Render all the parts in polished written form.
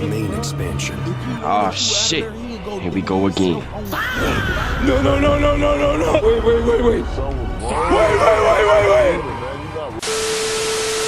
domain expansion. Oh shit. Here we go again. No. Wait.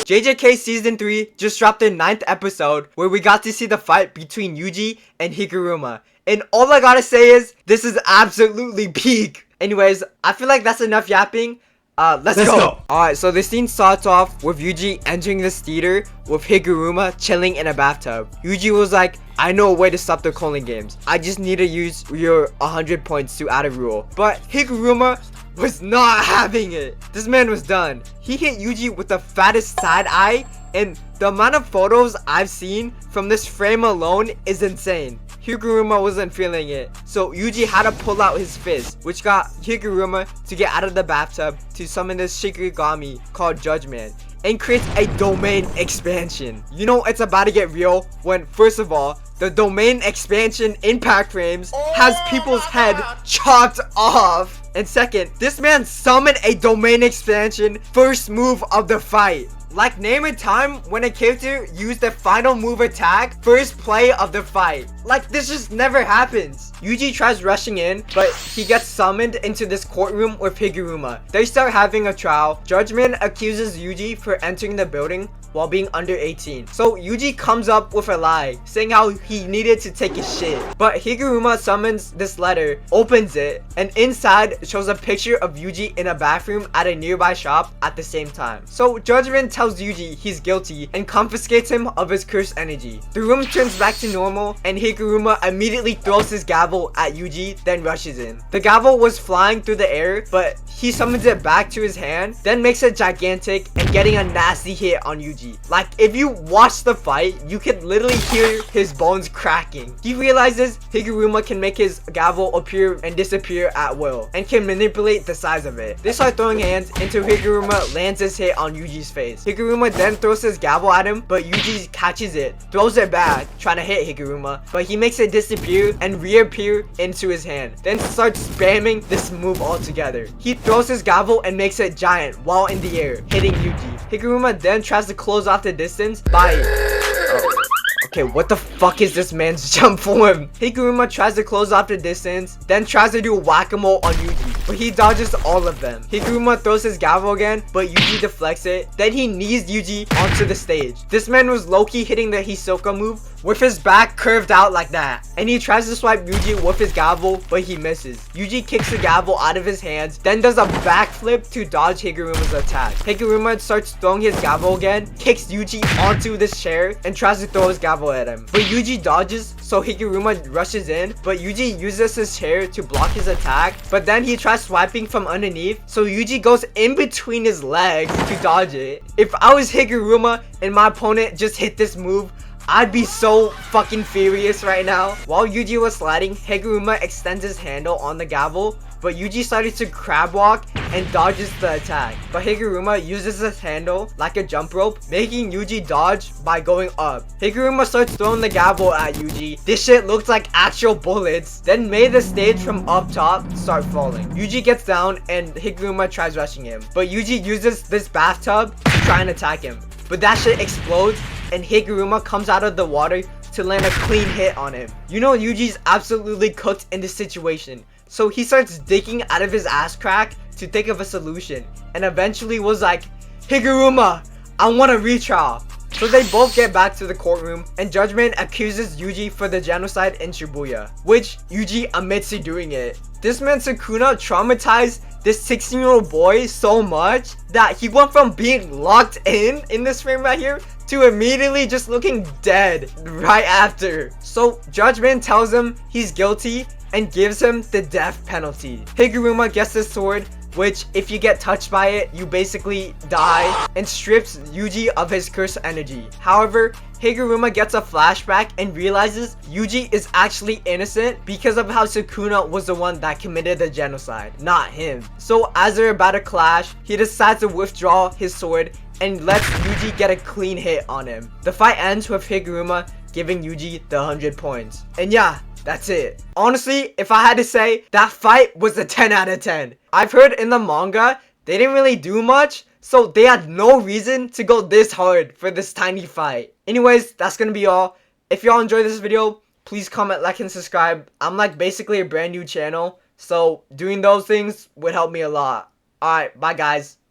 JJK Season 3 just dropped their 9th episode where we got to see the fight between Yuji and Higuruma. And all I gotta say is, this is absolutely peak. Anyways, I feel like that's enough yapping. Let's go. Alright, so the scene starts off with Yuji entering this theater with Higuruma chilling in a bathtub. Yuji was like, I know a way to stop the calling games. I just need to use your 100 points to add a rule. But Higuruma was not having it. This man was done. He hit Yuji with the fattest side eye, and the amount of photos I've seen from this frame alone is insane. Higuruma wasn't feeling it, so Yuji had to pull out his fist, which got Higuruma to get out of the bathtub to summon this Shikigami called Judgment, and creates a domain expansion. You know it's about to get real when, first of all, the domain expansion impact frames has people's head chopped off. And second, this man summoned a domain expansion first move of the fight. Like, name a time when a character used the final move attack first play of the fight. Like, this just never happens. Yuji tries rushing in, but he gets summoned into this courtroom with Higuruma. They start having a trial. Judgment accuses Yuji for entering the building while being under 18. So Yuji comes up with a lie, saying how he needed to take a shit. But Higuruma summons this letter, opens it, and inside shows a picture of Yuji in a bathroom at a nearby shop at the same time. So Judgment tells Yuji he's guilty and confiscates him of his cursed energy. The room turns back to normal, and Higuruma immediately throws his gavel at Yuji, then rushes in. The gavel was flying through the air, but he summons it back to his hand, then makes it gigantic and getting a nasty hit on Yuji. Like, if you watch the fight, you can literally hear his bones cracking. He realizes Higuruma can make his gavel appear and disappear at will, and can manipulate the size of it. They start throwing hands until Higuruma lands his hit on Yuji's face. Higuruma then throws his gavel at him, but Yuji catches it, throws it back, trying to hit Higuruma, but he makes it disappear and reappear into his hand, then starts spamming this move altogether. He throws his gavel and makes it giant while in the air, hitting Yuji. Higuruma then tries to close off the distance by... Okay, what the fuck is this man's jump form? Higuruma tries to close off the distance, then tries to do whack-a-mole on Yuji, but he dodges all of them. Higuruma throws his gavel again, but Yuji deflects it. Then he knees Yuji onto the stage. This man was low-key hitting the Hisoka move with his back curved out like that, and he tries to swipe Yuji with his gavel, but he misses. Yuji kicks the gavel out of his hands, then does a backflip to dodge Higuruma's attack. Higuruma starts throwing his gavel again, kicks Yuji onto this chair, and tries to throw his gavel at him, but Yuji dodges, so Higuruma rushes in, but Yuji uses his chair to block his attack, but then he tries swiping from underneath, so Yuji goes in between his legs to dodge it. If I was Higuruma and my opponent just hit this move, I'd be so fucking furious right now. While Yuji was sliding, Higuruma extends his handle on the gavel, but Yuji started to crab walk and dodges the attack. But Higuruma uses his handle like a jump rope, making Yuji dodge by going up. Higuruma starts throwing the gavel at Yuji. This shit looks like actual bullets, then made the stage from up top start falling. Yuji gets down and Higuruma tries rushing him, but Yuji uses this bathtub to try and attack him. But that shit explodes and Higuruma comes out of the water to land a clean hit on him. You know Yuji's absolutely cooked in this situation, so he starts digging out of his ass crack to think of a solution, and eventually was like, Higuruma, I want a retrial. So they both get back to the courtroom, and Judgment accuses Yuji for the genocide in Shibuya, which Yuji admits to doing it. This man Sukuna traumatized this 16-year-old boy so much that he went from being locked in this frame right here to immediately just looking dead right after. So Judgment tells him he's guilty and gives him the death penalty. Higuruma gets the sword, which if you get touched by it, you basically die, and strips Yuji of his cursed energy. However, Higuruma gets a flashback and realizes Yuji is actually innocent because of how Sukuna was the one that committed the genocide, not him. So as they're about to clash, he decides to withdraw his sword and lets Yuji get a clean hit on him. The fight ends with Higuruma giving Yuji the 100 points. And yeah, that's it. Honestly, if I had to say, that fight was a 10 out of 10. I've heard in the manga, they didn't really do much, so they had no reason to go this hard for this tiny fight. Anyways, that's gonna be all. if y'all enjoyed this video, please comment, like, and subscribe. I'm like basically a brand new channel, so doing those things would help me a lot. Alright, bye guys.